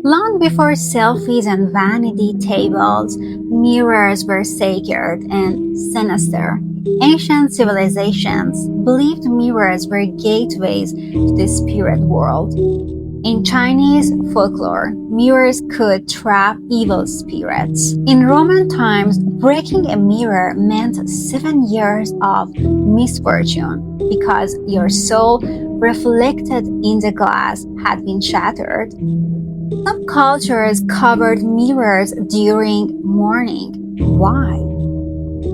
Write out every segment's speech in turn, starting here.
Long before selfies and vanity tables, mirrors were sacred and sinister. Ancient civilizations believed mirrors were gateways to the spirit world. In Chinese folklore, mirrors could trap evil spirits. In Roman times, breaking a mirror meant 7 years of misfortune because your soul reflected in the glass had been shattered. Some cultures covered mirrors during mourning. Why?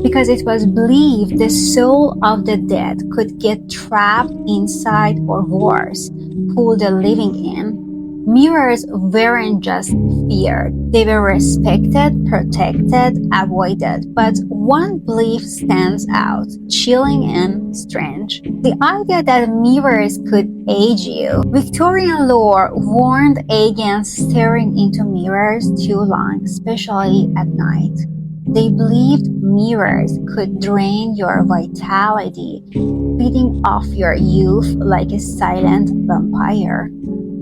Because it was believed the soul of the dead could get trapped inside or worse, pull the living in. Mirrors weren't just feared, they were respected, protected, avoided. But one belief stands out, chilling and strange. The idea that mirrors could age you. Victorian lore warned against staring into mirrors too long, especially at night. They believed mirrors could drain your vitality, feeding off your youth like a silent vampire.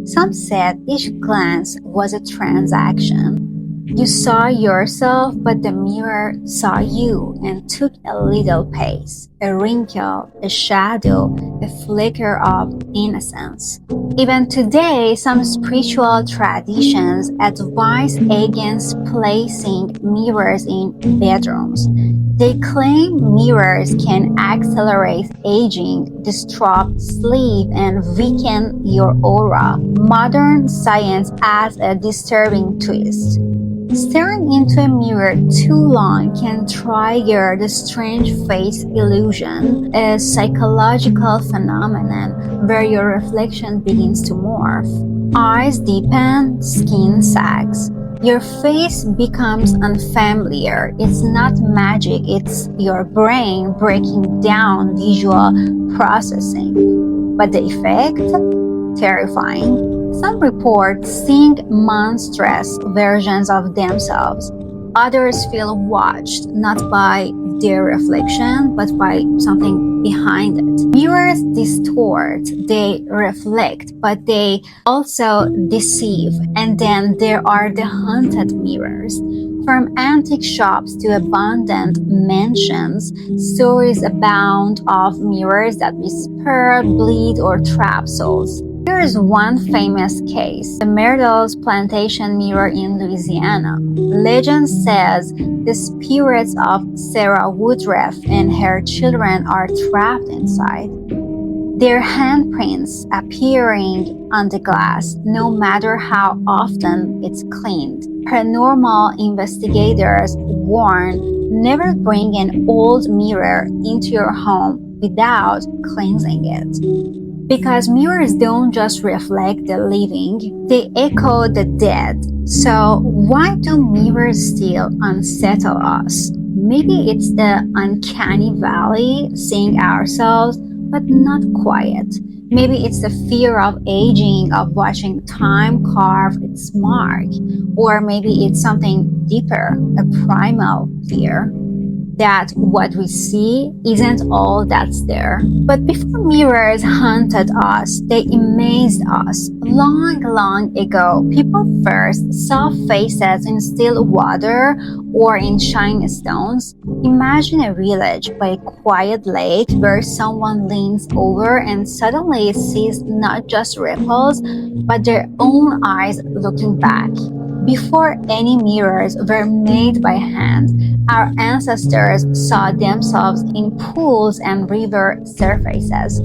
Some said each glance was a transaction. You saw yourself, but the mirror saw you and took a little pace, a wrinkle, a shadow, a flicker of innocence. Even today, some spiritual traditions advise against placing mirrors in bedrooms. They claim mirrors can accelerate aging, disrupt sleep, and weaken your aura. Modern science adds a disturbing twist. Staring into a mirror too long can trigger the strange face illusion, a psychological phenomenon where your reflection begins to morph. Eyes deepen, skin sags. Your face becomes unfamiliar. It's not magic, it's your brain breaking down visual processing. But the effect? Terrifying. Some report seeing monstrous versions of themselves. Others feel watched, not by their reflection, but by something behind it. Mirrors distort, they reflect, but they also deceive. And then there are the haunted mirrors. From antique shops to abandoned mansions, stories abound of mirrors that whisper, bleed, or trap souls. Here is one famous case, the Myrtle's plantation mirror in Louisiana. Legend says the spirits of Sarah Woodruff and her children are trapped inside. Their handprints appearing on the glass, no matter how often it's cleaned. Paranormal investigators warn never bring an old mirror into your home without cleansing it. Because mirrors don't just reflect the living, they echo the dead. So why do mirrors still unsettle us? Maybe it's the uncanny valley, seeing ourselves, but not quiet. Maybe it's the fear of aging, of watching time carve its mark. Or maybe it's something deeper, a primal fear. That what we see isn't all that's there. But before mirrors haunted us, they amazed us. Long ago, people first saw faces in still water or in shiny stones. Imagine a village by a quiet lake where someone leans over and suddenly sees not just ripples, but their own eyes looking back. Before any mirrors were made by hand, our ancestors saw themselves in pools and river surfaces.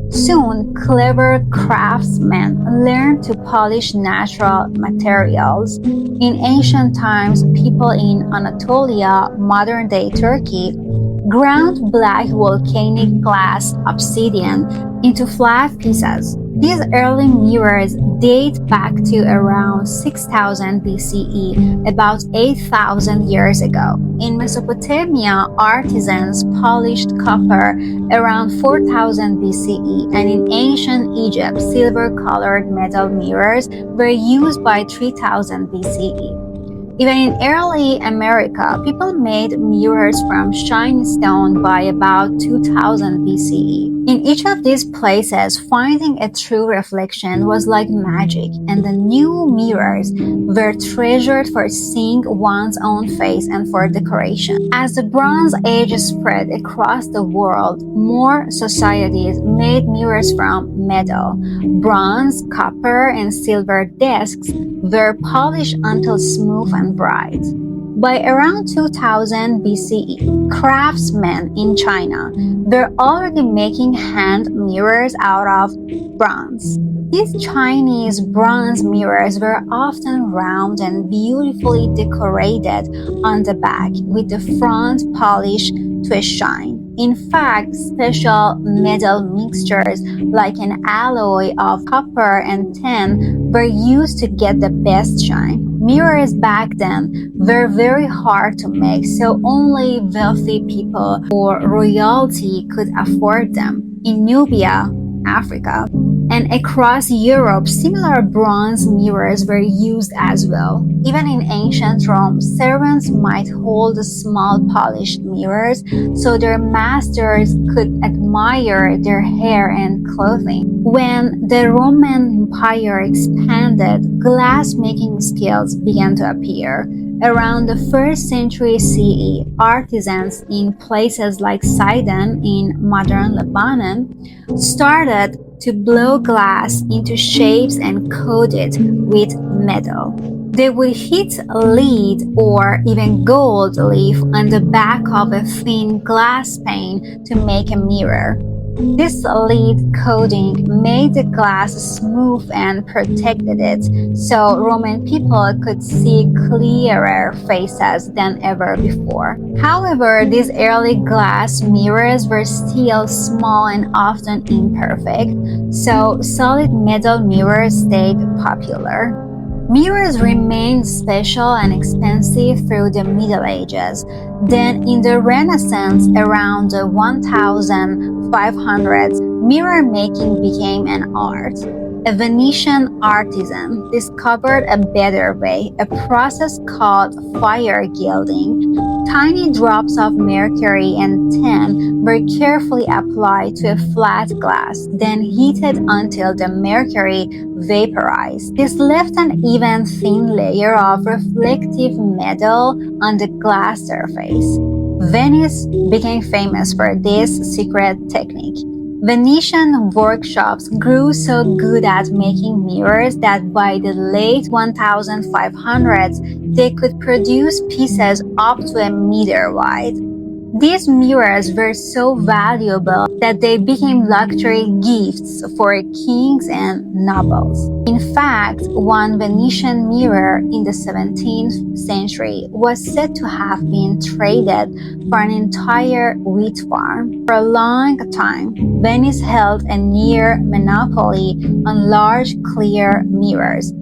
Soon, clever craftsmen learned to polish natural materials. In ancient times, people in Anatolia, modern-day Turkey, ground black volcanic glass obsidian into flat pieces. These early mirrors date back to around 6000 BCE, about 8,000 years ago. In Mesopotamia, artisans polished copper around 4000 BCE, and in ancient Egypt, silver-colored metal mirrors were used by 3000 BCE. Even in early America, people made mirrors from shiny stone by about 2000 BCE. In each of these places, finding a true reflection was like magic, and the new mirrors were treasured for seeing one's own face and for decoration. As the Bronze Age spread across the world, more societies made mirrors from metal. Bronze, copper, and silver discs were polished until smooth and bright. By around 2000 BCE, craftsmen in China were already making hand mirrors out of bronze. These Chinese bronze mirrors were often round and beautifully decorated on the back, with the front polished to a shine. In fact, special metal mixtures like an alloy of copper and tin were used to get the best shine. Mirrors back then were very hard to make, so only wealthy people or royalty could afford them. In Nubia, Africa, and across Europe, similar bronze mirrors were used as well. Even in ancient Rome, servants might hold small polished mirrors so their masters could admire their hair and clothing. When the Roman Empire expanded, glass-making skills began to appear. Around the 1st century CE, artisans in places like Sidon in modern Lebanon started to blow glass into shapes and coat it with metal. They would hit lead or even gold leaf on the back of a thin glass pane to make a mirror. This lead coating made the glass smooth and protected it, so Roman people could see clearer faces than ever before. However, these early glass mirrors were still small and often imperfect, so solid metal mirrors stayed popular. Mirrors remained special and expensive through the Middle Ages. Then, in the Renaissance, around the 1500s, mirror making became an art. A Venetian artisan discovered a better way, a process called fire gilding. Tiny drops of mercury and tin were carefully applied to a flat glass, then heated until the mercury vaporized. This left an even thin layer of reflective metal on the glass surface. Venice became famous for this secret technique. Venetian workshops grew so good at making mirrors that by the late 1500s, they could produce pieces up to a meter wide. These mirrors were so valuable that they became luxury gifts for kings and nobles. In fact, one Venetian mirror in the 17th century was said to have been traded for an entire wheat farm. For a long time, Venice held a near monopoly on large clear mirrors.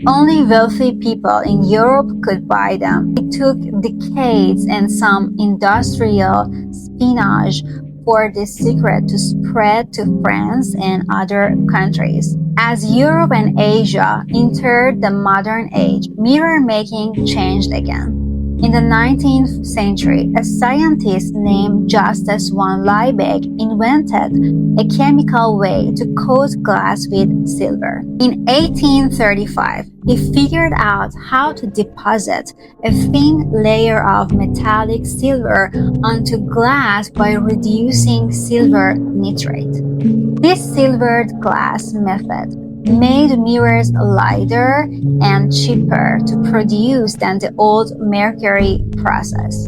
Only wealthy people in Europe could buy them. It took decades and some industrial espionage for this secret to spread to France and other countries. As Europe and Asia entered the modern age, mirror making changed again. In the 19th century, a scientist named Justus von Liebig invented a chemical way to coat glass with silver. In 1835, he figured out how to deposit a thin layer of metallic silver onto glass by reducing silver nitrate. This silvered glass method made mirrors lighter and cheaper to produce than the old mercury process.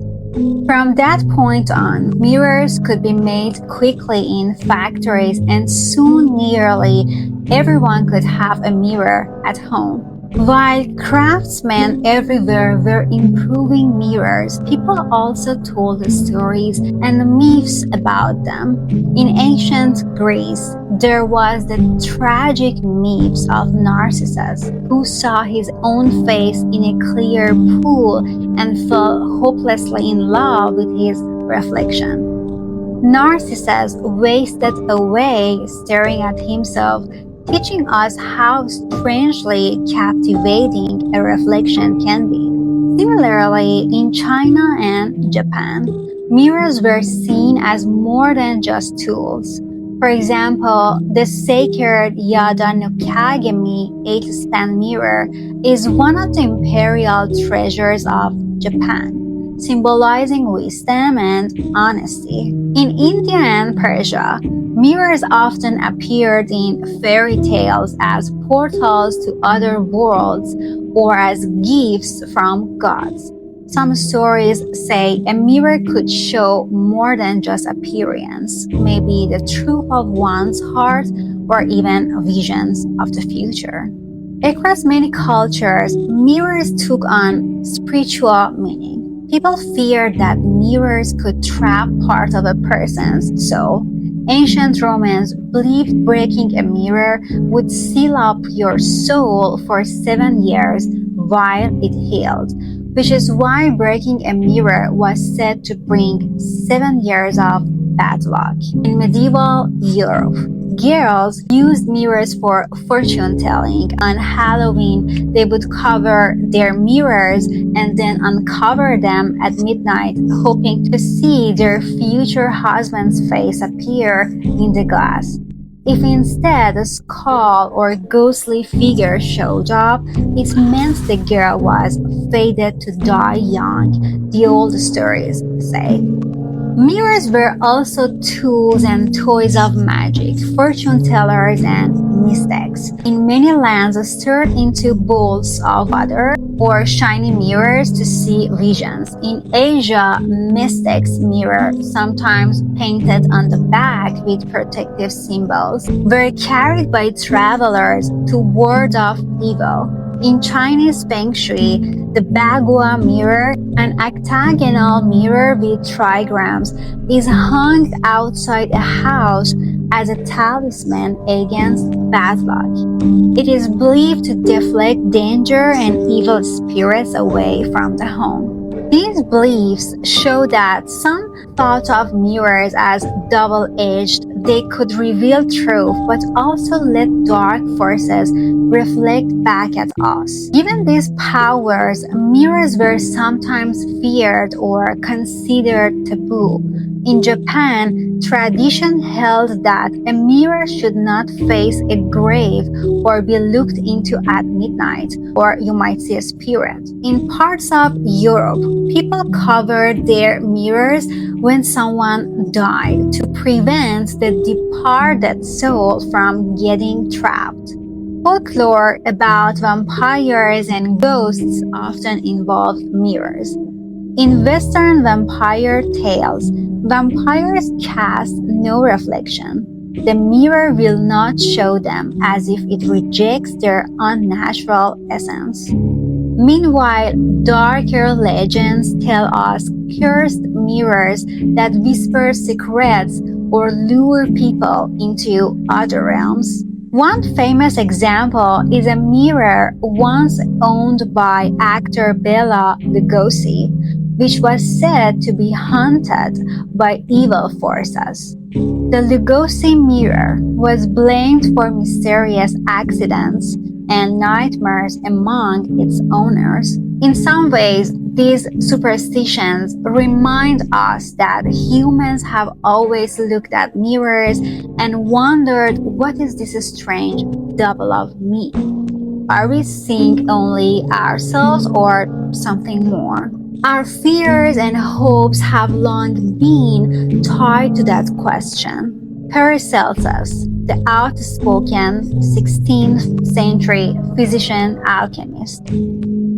From that point on, mirrors could be made quickly in factories, and soon nearly everyone could have a mirror at home. While craftsmen everywhere were improving mirrors, people also told stories and myths about them. In ancient Greece, there was the tragic myth of Narcissus, who saw his own face in a clear pool and fell hopelessly in love with his reflection. Narcissus wasted away staring at himself, teaching us how strangely captivating a reflection can be. Similarly, in China and Japan, mirrors were seen as more than just tools. For example, the sacred Yada no Kagami 8-span mirror is one of the imperial treasures of Japan, symbolizing wisdom and honesty. In India and Persia, mirrors often appeared in fairy tales as portals to other worlds or as gifts from gods. Some stories say a mirror could show more than just appearance, maybe the truth of one's heart or even visions of the future. Across many cultures, mirrors took on spiritual meaning. People feared that mirrors could trap part of a person's soul. Ancient Romans believed breaking a mirror would seal up your soul for 7 years while it healed, which is why breaking a mirror was said to bring 7 years of bad luck. In medieval Europe, girls used mirrors for fortune telling. On Halloween, they would cover their mirrors and then uncover them at midnight, hoping to see their future husband's face appear in the glass. If instead a skull or ghostly figure showed up, it meant the girl was fated to die young, the old stories say. Mirrors were also tools and toys of magic, fortune tellers, and mystics. In many lands, stirred into bowls of water or shiny mirrors to see visions. In Asia, mystics' mirror, sometimes painted on the back with protective symbols, were carried by travelers to ward off evil. In Chinese Feng Shui, the Bagua mirror, an octagonal mirror with trigrams, is hung outside a house as a talisman against bad luck. It is believed to deflect danger and evil spirits away from the home. These beliefs show that some thought of mirrors as double-edged. They could reveal truth, but also let dark forces reflect back at us. Given these powers, mirrors were sometimes feared or considered taboo. In Japan, tradition held that a mirror should not face a grave or be looked into at midnight, or you might see a spirit. In parts of Europe, people covered their mirrors when someone died to prevent the departed soul from getting trapped. Folklore about vampires and ghosts often involved mirrors. In Western vampire tales, vampires cast no reflection. The mirror will not show them, as if it rejects their unnatural essence. Meanwhile, darker legends tell us cursed mirrors that whisper secrets or lure people into other realms. One famous example is a mirror once owned by actor Bela Lugosi, which was said to be haunted by evil forces. The Lugosi mirror was blamed for mysterious accidents and nightmares among its owners. In some ways, these superstitions remind us that humans have always looked at mirrors and wondered, what is this strange double of me? Are we seeing only ourselves or something more? Our fears and hopes have long been tied to that question. Paracelsus, the outspoken 16th century physician alchemist,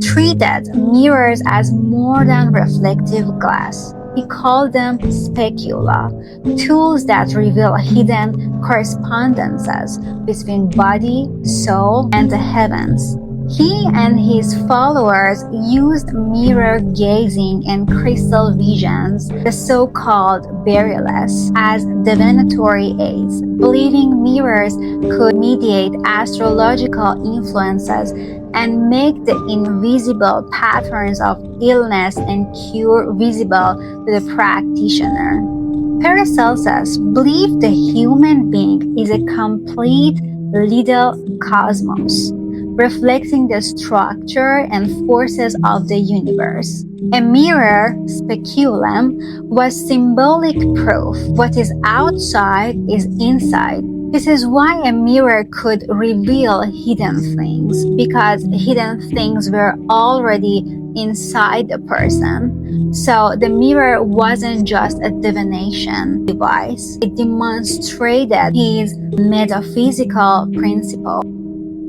treated mirrors as more than reflective glass. He called them specula, tools that reveal hidden correspondences between body, soul, and the heavens. He and his followers used mirror gazing and crystal visions, the so-called burials, as divinatory aids, believing mirrors could mediate astrological influences and make the invisible patterns of illness and cure visible to the practitioner. Paracelsus believed the human being is a complete little cosmos, reflecting the structure and forces of the universe. A mirror, speculum, was symbolic proof what is outside is inside. This is why a mirror could reveal hidden things, because hidden things were already inside the person. So the mirror wasn't just a divination device, it demonstrated his metaphysical principle.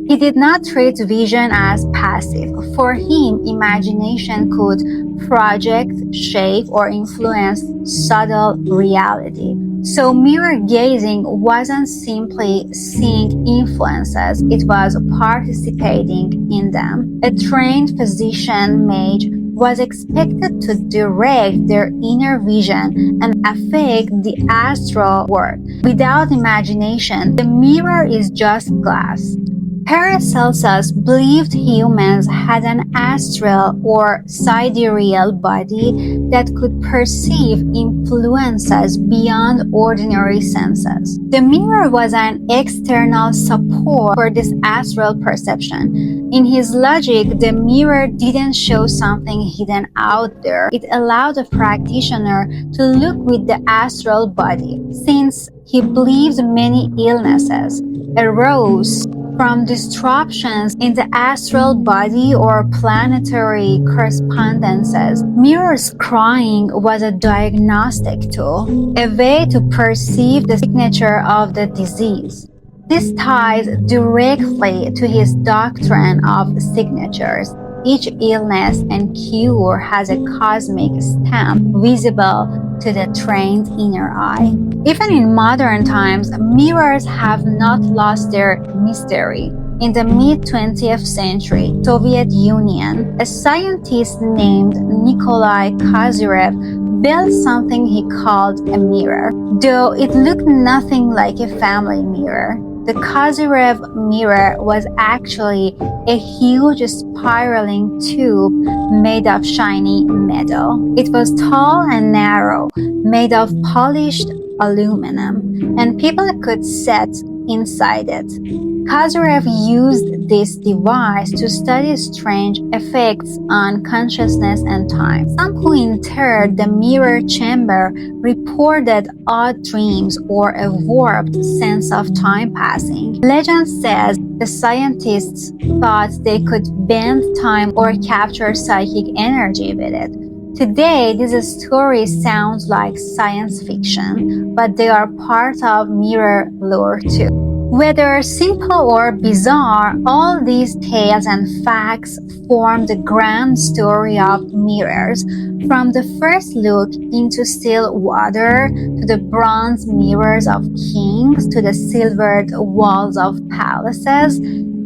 He did not treat vision as passive. For him, imagination could project, shape, or influence subtle reality. So mirror gazing wasn't simply seeing influences, it was participating in them. A trained physician mage was expected to direct their inner vision and affect the astral world. Without imagination, the mirror is just glass. Paracelsus believed humans had an astral or sidereal body that could perceive influences beyond ordinary senses. The mirror was an external support for this astral perception. In his logic, the mirror didn't show something hidden out there. It allowed a practitioner to look with the astral body, since he believed many illnesses arose from disruptions in the astral body or planetary correspondences. Mirror scrying was a diagnostic tool, a way to perceive the signature of the disease. This ties directly to his doctrine of signatures. Each illness and cure has a cosmic stamp visible to the trained inner eye. Even in modern times, mirrors have not lost their mystery. In the mid-20th century, Soviet Union, a scientist named Nikolai Kozyrev built something he called a mirror. Though it looked nothing like a family mirror, the Kozyrev mirror was actually a huge spiraling tube made of shiny metal. It was tall and narrow, made of polished aluminum, and people could sit inside it. Kozyrev used this device to study strange effects on consciousness and time. Some who entered the mirror chamber reported odd dreams or a warped sense of time passing. Legend says the scientists thought they could bend time or capture psychic energy with it. Today, these stories sound like science fiction, but they are part of mirror lore too. Whether simple or bizarre, all these tales and facts form the grand story of mirrors. From the first look into still water, to the bronze mirrors of kings, to the silvered walls of palaces,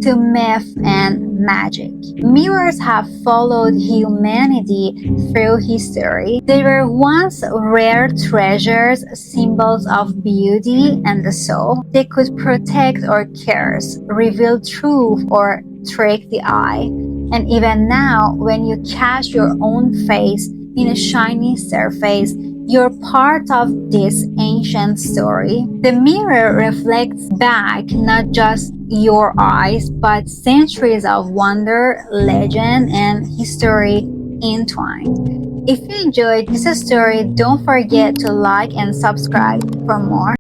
to myth and magic. Mirrors have followed humanity through history. They were once rare treasures, symbols of beauty and the soul. They could protect or curse, reveal truth or trick the eye. And even now, when you catch your own face in a shiny surface, you're part of this ancient story. The mirror reflects back not just your eyes, but centuries of wonder, legend, and history entwined. If you enjoyed this story, don't forget to like and subscribe for more.